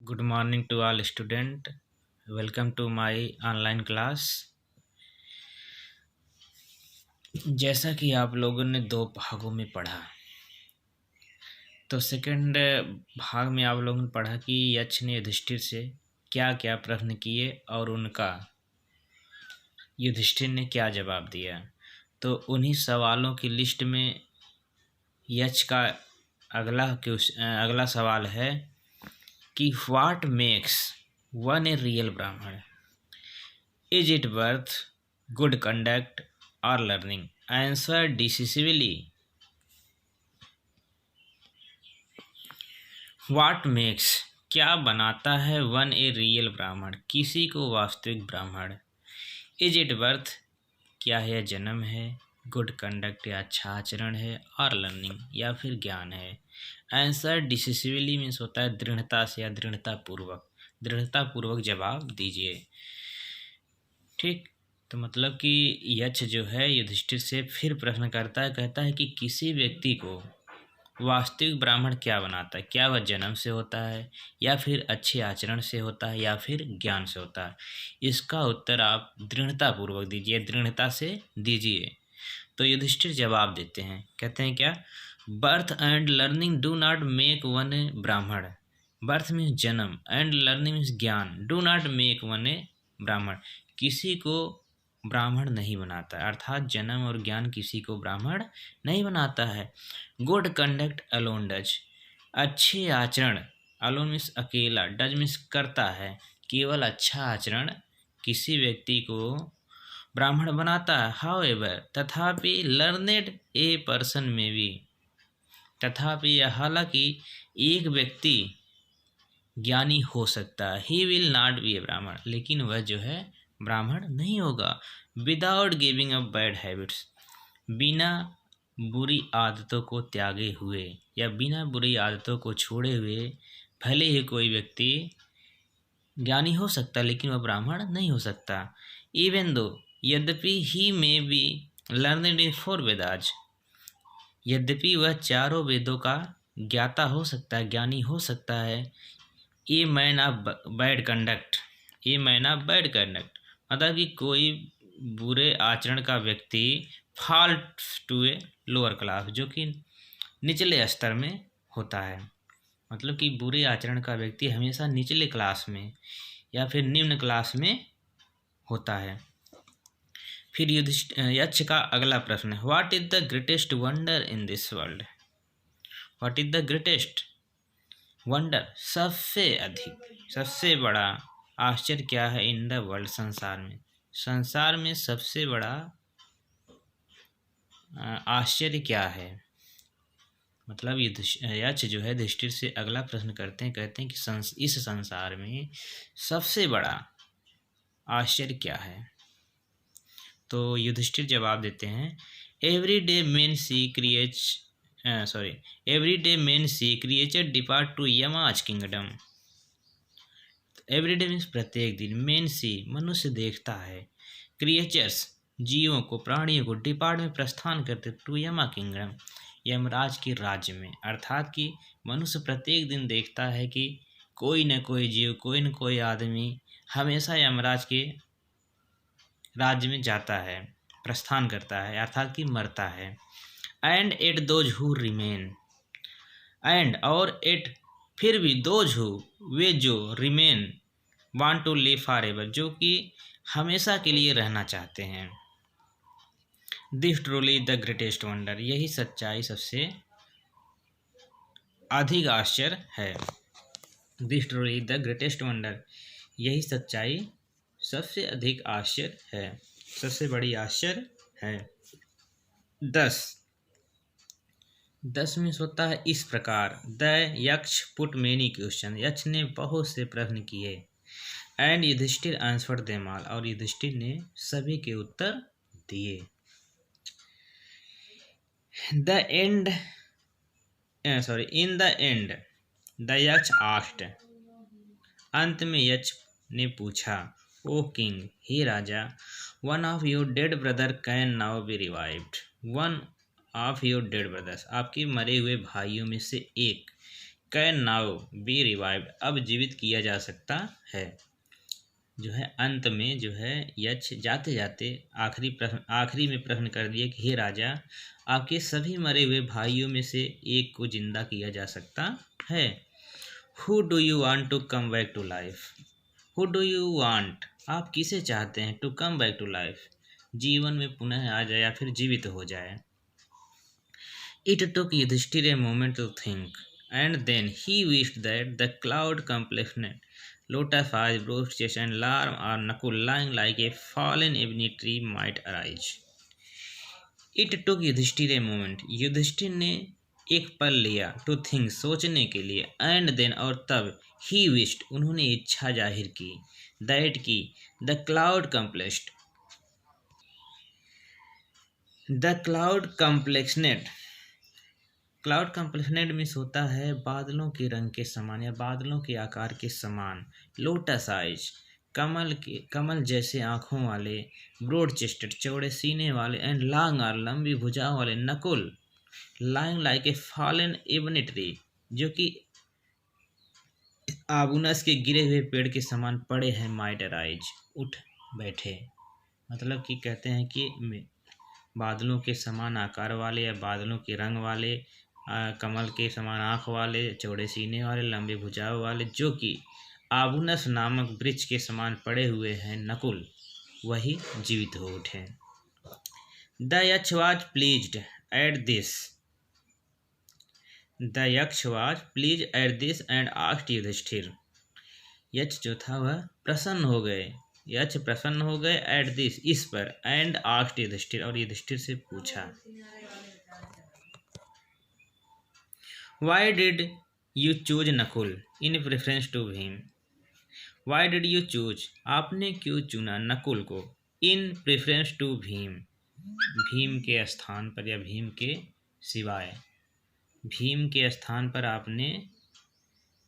Good morning to all student. Welcome to my online class. जैसा कि आप लोगों ने दो भागों में पढ़ा, तो सेकंड भाग में आप लोगों ने पढ़ा कि यक्ष ने युधिष्ठिर से क्या क्या प्रश्न किए और उनका युधिष्ठिर ने क्या जवाब दिया। तो उन्हीं सवालों की लिस्ट में यक्ष का अगला सवाल है कि what makes one a real Brahmin. Is it birth, good conduct और learning? Answer decisively. What makes क्या बनाता है वन ए रियल ब्राह्मण, किसी को वास्तविक ब्राह्मण। इज इट बर्थ क्या है, जन्म है। गुड कंडक्ट या अच्छा आचरण है। और लर्निंग या फिर ज्ञान है। आंसर डिसिसिवली मीन्स होता है दृढ़ता से या दृढ़तापूर्वक जवाब दीजिए। ठीक, तो मतलब कि यक्ष जो है युधिष्ठिर से फिर प्रश्न करता है, कहता है कि किसी व्यक्ति को वास्तविक ब्राह्मण क्या बनाता है, क्या वह जन्म से होता है या फिर अच्छे आचरण से होता है या फिर ज्ञान से होता है। इसका उत्तर आप दृढ़तापूर्वक दीजिए, दृढ़ता से दीजिए। तो युधिष्ठिर जवाब देते हैं, कहते हैं क्या, birth and learning do not make one a Brahmin. Birth means जन्म एंड लर्निंग मीन्स ज्ञान, do not make one a Brahmin, किसी को ब्राह्मण नहीं बनाता, अर्थात जन्म और ज्ञान किसी को ब्राह्मण नहीं बनाता है। गुड कंडक्ट अलोन डज, अच्छे आचरण, अलोन मीन्स अकेला, डज मीन्स करता है, केवल अच्छा आचरण किसी व्यक्ति को ब्राह्मण बनाता है। हाउएवर, तथापि लर्नेड ए पर्सन में भी, तथापि हालांकि एक व्यक्ति ज्ञानी हो सकता है, ही विल नॉट बी ए ब्राह्मण, लेकिन वह जो है ब्राह्मण नहीं होगा। Without giving up bad habits, बिना बुरी आदतों को त्यागे हुए या बिना बुरी आदतों को छोड़े हुए भले ही कोई व्यक्ति ज्ञानी हो सकता लेकिन वह ब्राह्मण नहीं हो सकता। इवन दो, यद्यपि he may be learned in 4 Vedas, यद्यपि वह चारों वेदों का ज्ञाता हो सकता है, ज्ञानी हो सकता है। A man of bad conduct, a man of bad conduct, मतलब कि कोई बुरे आचरण का व्यक्ति fault to a lower class, जो कि निचले स्तर में होता है। मतलब कि बुरे आचरण का व्यक्ति हमेशा निचले क्लास में या फिर निम्न क्लास में होता है। फिर यक्ष का अगला प्रश्न है, what is the greatest wonder in this world. What is the greatest wonder, सबसे अधिक, सबसे बड़ा आश्चर्य क्या है इन द वर्ल्ड, संसार में, संसार में सबसे बड़ा आश्चर्य क्या है। मतलब यक्ष जो है युधिष्ठिर से अगला प्रश्न करते हैं, कहते हैं कि इस संसार में सबसे बड़ा आश्चर्य क्या है। तो युधिष्ठिर जवाब देते हैं, every day men see creature depart to Yama's kingdom. Every day means प्रत्येक दिन, मेन सी मनुष्य देखता है, क्रिएचर्स जीवों को, प्राणियों को, डिपार्ट में प्रस्थान करते, टू यमा किंगडम यमराज के राज्य में, अर्थात कि मनुष्य प्रत्येक दिन देखता है कि कोई न कोई जीव, कोई न कोई आदमी हमेशा यमराज के राज्य में जाता है, प्रस्थान करता है, अर्थात कि मरता है। And yet those who remain, and और एट फिर भी, दोज हु वे जो, remain want to live forever जो कि हमेशा के लिए रहना चाहते हैं। This truly the greatest wonder, यही सच्चाई सबसे अधिक आश्चर्य है। This truly the greatest wonder, यही सच्चाई सबसे अधिक आश्चर्य है, सबसे बड़ी आश्चर्य है। 10 में होता है इस प्रकार, द यक्ष पुट मेनी क्वेश्चन, यक्ष ने बहुत से प्रश्न किए। And Yudhishthira answered them all, और युधिष्ठिर ने सभी के उत्तर दिए। In the end the Yaksha asked, अंत में यक्ष ने पूछा, ओ किंग, हे राजा, one of your dead brother can now be revived. One of your dead brothers, आपके मरे हुए भाइयों में से एक कैन नाउ बी रिवाइव्ड, अब जीवित किया जा सकता है। जो है अंत में जो है यक्ष जाते जाते आखिरी में प्रश्न कर दिया कि हे राजा, आपके सभी मरे हुए भाइयों में से एक को जिंदा किया जा सकता है। Who do you want to come back to life, who do you want, आप किसे चाहते हैं, to come back to life, जीवन में पुनः आ जाए या फिर जीवित हो जाए। It took Yudhishthir a moment to think, and then he wished that the cloud-complexioned lotus eyes, broad chest, and larm or Nakul lying like a fallen ebony tree might arise. It took Yudhishthir a moment. Yudhishthir ने एक पल लिया, to think सोचने के लिए, and then और तब, he wished उन्होंने इच्छा जाहिर की, दैट की, द क्लाउड कम्प्लेक्सनेट, क्लाउड कम्प्लेक्सनेट मीन्स होता है बादलों के रंग के समान या बादलों के आकार के समान, लोटस आइज कमल जैसे आँखों वाले, ब्रॉड चेस्टेड चौड़े सीने वाले, एंड लॉन्ग आर लंबी भुजाओं वाले, Nakul lying like a fallen ebony tree जो कि आबुनस के गिरे हुए पेड़ के समान पड़े हैं, माइट अराइज उठ बैठे, मतलब कि कहते हैं कि बादलों के समान आकार वाले या बादलों के रंग वाले, कमल के समान आँख वाले, चौड़े सीने वाले, लंबे भुजाओं वाले, जो कि आबुनस नामक वृक्ष के समान पड़े हुए हैं, नकुल वही जीवित हो उठे। The Yaksha was pleased at this, the Yaksha was please at this and asked Yudhishthira, Yaksha जो था वह प्रसन्न हो गए, यक्ष प्रसन्न हो गए एट दिस इस पर, एंड आस्क्ड युधिष्ठिर और युधिष्ठिर से पूछा, why did you choose Nakul in preference to Bhim, why did you choose आपने क्यों चुना नकुल को, in preference to Bhim Bhim के स्थान पर या भीम के सिवाय, भीम के स्थान पर आपने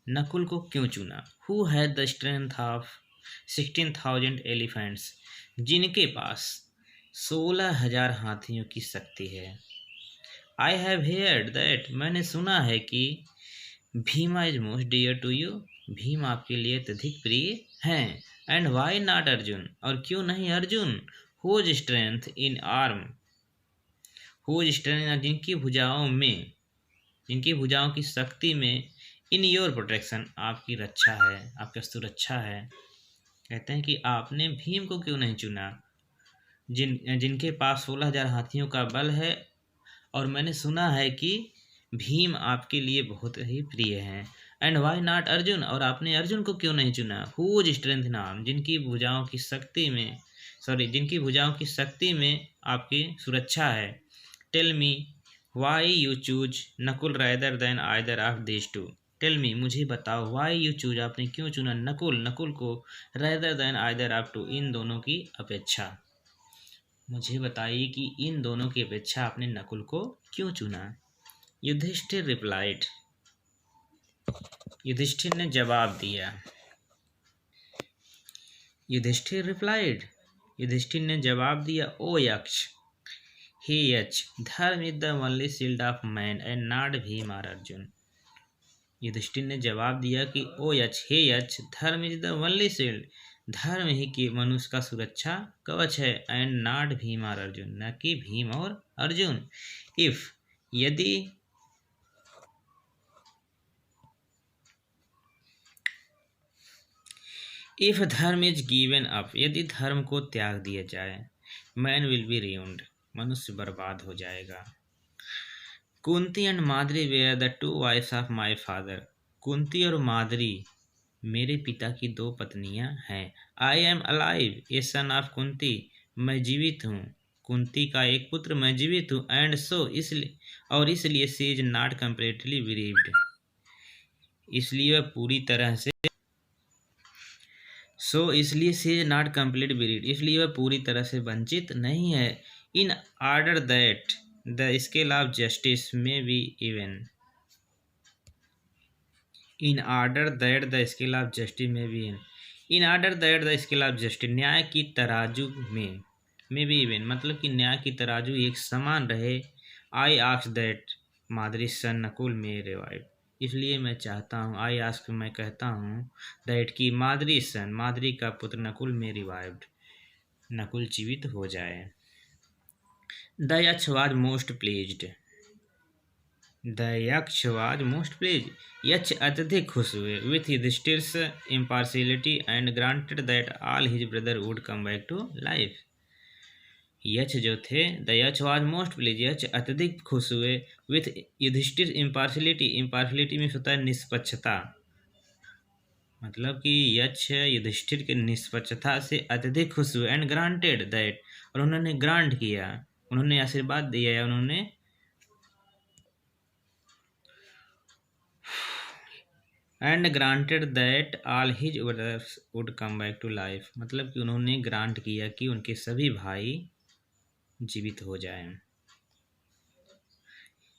नकुल को क्यों चुना। Who had the strength of 16,000 elephants, जिनके पास 16,000 हाथियों की शक्ति है। आई हैव हेयर्ड दैट, मैंने सुना है कि Bhima is most dear to you, Bhim आपके लिए अत्यधिक प्रिय हैं। एंड वाई नॉट अर्जुन, और क्यों नहीं Arjun, whose strength in arm, whose strength जिनकी भुजाओं में, जिनकी भुजाओं की शक्ति में, इन योर प्रोटेक्शन आपकी रक्षा है, आपकी सुरक्षा है। कहते हैं कि आपने भीम को क्यों नहीं चुना, जिनके पास 16,000 हाथियों का बल है, और मैंने सुना है कि भीम आपके लिए बहुत ही प्रिय हैं। एंड वाई नॉट अर्जुन, और आपने अर्जुन को क्यों नहीं चुना, हुज स्ट्रेंथ नाम जिनकी भुजाओं की शक्ति में, जिनकी भुजाओं की शक्ति में आपकी सुरक्षा है। Tell me why you choose Nakul rather than either of this two, tell me मुझे बताओ, वाई यू चूज आपने क्यों चुना नकुल को, rather than either of two इन दोनों की अपेक्षा, मुझे बताइए कि इन दोनों की अपेक्षा आपने नकुल को क्यों चुना। युधिष्ठिर रिप्लाइड, युधिष्ठिर ने जवाब दिया, युधिष्ठिर रिप्लाइड, युधिष्ठिर ने जवाब दिया, ओ यक्ष, हे यक्ष, धर्म is the only shield of man and not Bhim और अर्जुन। युधिष्ठिर ने जवाब दिया कि ओ यक्ष, हे यक्ष, धर्म इज द ओनली शील्ड, धर्म ही कि मनुष्य का सुरक्षा कवच है, एंड नॉट भीम और अर्जुन, न कि भीम और अर्जुन। इफ यदि, इफ धर्म इज गिवन अप, यदि धर्म को त्याग दिया जाए, मैन विल बी ruined, मनुष्य बर्बाद हो जाएगा। Kunti and Madri were the two wives of my father, Kunti और माद्री मेरे पिता की दो पत्नियां हैं। I am alive a son of Kunti, मैं जीवित हूँ, कुंती का एक पुत्र मैं जीवित हूँ। एंड सो, इसलिए, और इसलिए she is not completely bereaved, इसलिए वह पूरी तरह से, इसलिए she is not complete bereaved, इसलिए वह पूरी तरह से वंचित नहीं है। In order that the scale of justice may be even, in order that the scale of justice may be, in order that the scale of justice, न्याय की तराजू में भी इवन, मतलब कि न्याय की तराजू एक समान रहे। आई आस्क दैट माद्री सन नकुल में रिवाइव, इसलिए मैं चाहता हूँ, आई आस्क, मैं कहता हूँ, दैट कि माद्री सन, माद्री का पुत्र नकुल में रिवाइव्ड, नकुल जीवित हो जाए। The Yaksha was most pleased, the Yaksha was most please, Yaksha अत्यधिक खुश हुए with Yudhishthira's impartiality and granted that all his brother would come back to life. Yaksha जो थे, the Yaksha was most please, Yaksha अत्यधिक खुश हुए विथ युधिष्ठिर इम्पार्शियलिटी, इम्पार्शियलिटी में होता है निष्पक्षता, मतलब कि यक्ष युधिष्ठिर के निष्पक्षता से अत्यधिक खुश हुए एंड ग्रांटेड दैट, और उन्होंने ग्रांट किया, उन्होंने आशीर्वाद दिया या उन्होंने and granted that all his brothers would come back to life, मतलब कि उन्होंने ग्रांट किया कि उनके सभी भाई जीवित हो जाएं।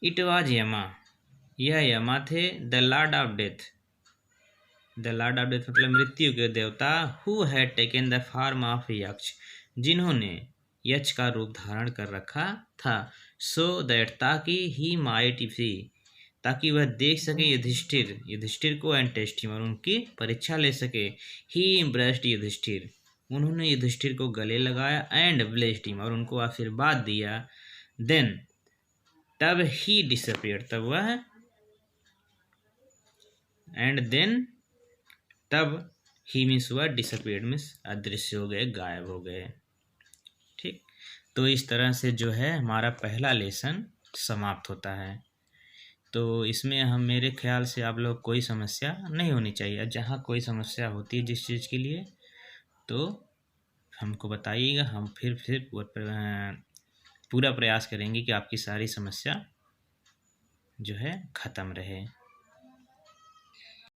इट वाज यमा, यह यमा थे, the Lord of death, the Lord of death मतलब मृत्यु के देवता, who had taken the form of यक्ष, जिन्होंने यक्ष का रूप धारण कर रखा था, सो दैट ताकि ही माइट सी, ताकि वह देख सके युधिष्ठिर, युधिष्ठिर को, एंड टेस्ट हिम, और उनकी परीक्षा ले सके। ही इम्प्रेस्ड युधिष्ठिर, उन्होंने युधिष्ठिर को गले लगाया, एंड ब्लेस्ड हिम, और उनको आशीर्वाद दिया। देन, तब ही डिसअपियर्ड, तब वह, एंड देन, तब ही मीन्स वह, डिसअपियर्ड मीन्स अदृश्य हो गए, गायब हो गए। ठीक, तो इस तरह से जो है हमारा पहला लेसन समाप्त होता है। तो इसमें हम, मेरे ख्याल से आप लोग कोई समस्या नहीं होनी चाहिए, जहाँ कोई समस्या होती है जिस चीज़ के लिए, तो हमको बताइएगा, हम फिर पूरा प्रयास करेंगे कि आपकी सारी समस्या जो है ख़त्म रहे।